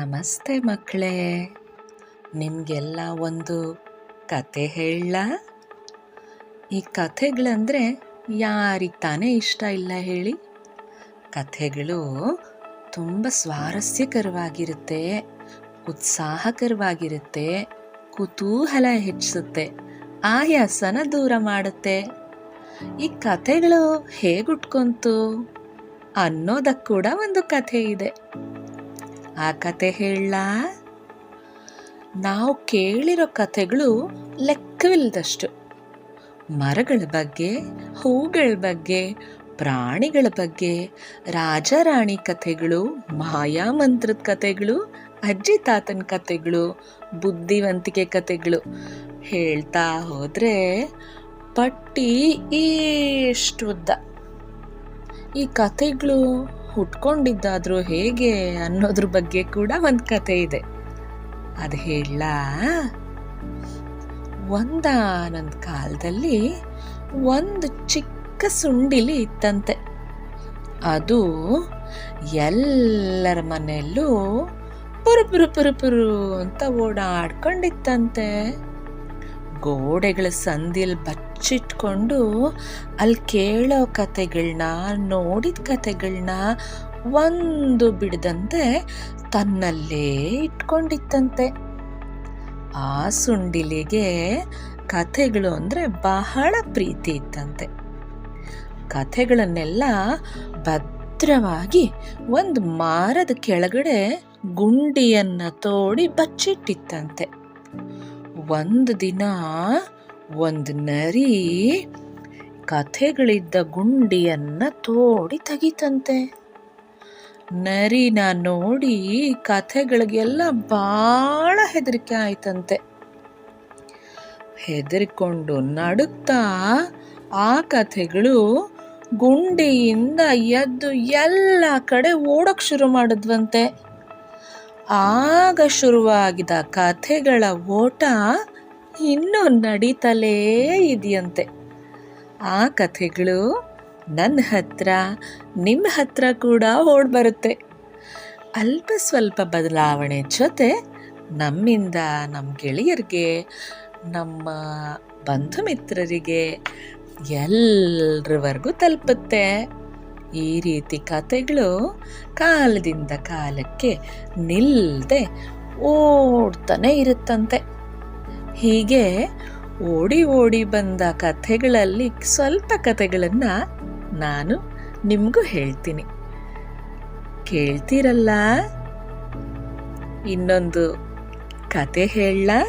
ನಮಸ್ತೆ ಮಕ್ಕಳೇ, ನಿಮಗೆಲ್ಲ ಒಂದು ಕತೆ ಹೇಳಲಾ? ಈ ಕಥೆಗಳಂದರೆ ಯಾರಿಗೆ ತಾನೇ ಇಷ್ಟ ಇಲ್ಲ ಹೇಳಿ? ಕಥೆಗಳು ತುಂಬ ಸ್ವಾರಸ್ಯಕರವಾಗಿರುತ್ತೆ, ಉತ್ಸಾಹಕರವಾಗಿರುತ್ತೆ, ಕುತೂಹಲ ಹೆಚ್ಚಿಸುತ್ತೆ, ಆಯಾಸನ ದೂರ ಮಾಡುತ್ತೆ. ಈ ಕಥೆಗಳು ಹೇಗೆ ಹುಟ್ಕೊಂತು ಅನ್ನೋದಕ್ಕೆ ಕೂಡ ಒಂದು ಕಥೆ ಇದೆ. ಆ ಕತೆ ಹೇಳಲಾ? ನಾವು ಕೇಳಿರೋ ಕಥೆಗಳು ಲೆಕ್ಕವಿಲ್ಲದಷ್ಟು. ಮರಗಳ ಬಗ್ಗೆ, ಹೂಗಳ ಬಗ್ಗೆ, ಪ್ರಾಣಿಗಳ ಬಗ್ಗೆ, ರಾಜ ರಾಣಿ ಕಥೆಗಳು, ಮಾಯಾಮಂತ್ರದ ಕಥೆಗಳು, ಅಜ್ಜಿ ತಾತನ ಕಥೆಗಳು, ಬುದ್ಧಿವಂತಿಕೆ ಕಥೆಗಳು ಹೇಳ್ತಾ ಹೋದರೆ ಪಟ್ಟಿ ಎಷ್ಟು ಉದ್ದ. ಈ ಕಥೆಗಳು ಹುಟ್ಕೊಂಡಿದ್ದಾದ್ರೂ ಹೇಗೆ ಅನ್ನೋದ್ರ ಬಗ್ಗೆ ಕೂಡ ಒಂದು ಕತೆ ಇದೆ. ಅದು ಹೇಳಲಾ? ಒಂದಾನೊಂದು ಕಾಲದಲ್ಲಿ ಒಂದು ಚಿಕ್ಕ ಸುಂಡಿಲಿ ಇತ್ತಂತೆ. ಅದು ಎಲ್ಲರ ಮನೆಯಲ್ಲೂ ಪುರು ಪುರು ಪುರು ಅಂತ ಓಡಾಡ್ಕೊಂಡಿತ್ತಂತೆ. ಗೋಡೆಗಳ ಸಂದಿಯಲ್ಲಿ ಬಚ್ಚಿಟ್ಕೊಂಡು ಅಲ್ಲಿ ಕೇಳೋ ಕತೆಗಳನ್ನ, ನೋಡಿದ ಕತೆಗಳನ್ನ ಒಂದು ಬಿಡದಂತೆ ತನ್ನಲ್ಲೇ ಇಟ್ಕೊಂಡಿತ್ತಂತೆ. ಆ ಸುಂಡಿಲಿಗೆ ಕಥೆಗಳು ಅಂದರೆ ಬಹಳ ಪ್ರೀತಿ ಇತ್ತಂತೆ. ಕಥೆಗಳನ್ನೆಲ್ಲ ಭದ್ರವಾಗಿ ಒಂದು ಮರದ ಕೆಳಗಡೆ ಗುಂಡಿಯನ್ನು ತೋಡಿ ಬಚ್ಚಿಟ್ಟಿತ್ತಂತೆ. ಒಂದು ದಿನ ಒಂದು ನರಿ ಕಥೆಗಳಿದ್ದ ಗುಂಡಿಯನ್ನು ತೋಡಿ ತೆಗಿತಂತೆ. ನರಿನ ನೋಡಿ ಕಥೆಗಳಿಗೆಲ್ಲ ಭಾಳ ಹೆದರಿಕೆ ಆಯ್ತಂತೆ. ಹೆದರಿಕೊಂಡು ನಡುಕ್ತಾ ಆ ಕಥೆಗಳು ಗುಂಡಿಯಿಂದ ಎದ್ದು ಎಲ್ಲ ಕಡೆ ಓಡೋಕ್ ಶುರು ಮಾಡಿದ್ವಂತೆ. ಆಗ ಶುರುವಾಗಿದ್ದ ಕಥೆಗಳ ಓಟ ಇನ್ನೂ ನಡೀತಲೇ ಇದೆಯಂತೆ. ಆ ಕಥೆಗಳು ನನ್ನ ಹತ್ರ, ನಿಮ್ಮ ಹತ್ರ ಕೂಡ ಓಡ್ ಬರುತ್ತೆ. ಅಲ್ಪ ಸ್ವಲ್ಪ ಬದಲಾವಣೆ ಜೊತೆ ನಮ್ಮಿಂದ ನಮ್ಮ ಗೆಳೆಯರಿಗೆ, ನಮ್ಮ ಬಂಧು ಮಿತ್ರರಿಗೆ ಎಲ್ಲರವರೆಗೂ ತಲುಪುತ್ತೆ. ಈ ರೀತಿ ಕಥೆಗಳು ಕಾಲದಿಂದ ಕಾಲಕ್ಕೆ ನಿಲ್ಲದೆ ಓಡ್ತಾನೆ ಇರುತ್ತಂತೆ. ಹೀಗೆ ಓಡಿ ಓಡಿ ಬಂದ ಕಥೆಗಳಲ್ಲಿ ಸ್ವಲ್ಪ ಕಥೆಗಳನ್ನು ನಾನು ನಿಮಗೂ ಹೇಳ್ತೀನಿ, ಕೇಳ್ತೀರಲ್ಲ? ಇನ್ನೊಂದು ಕತೆ ಹೇಳಲಾ?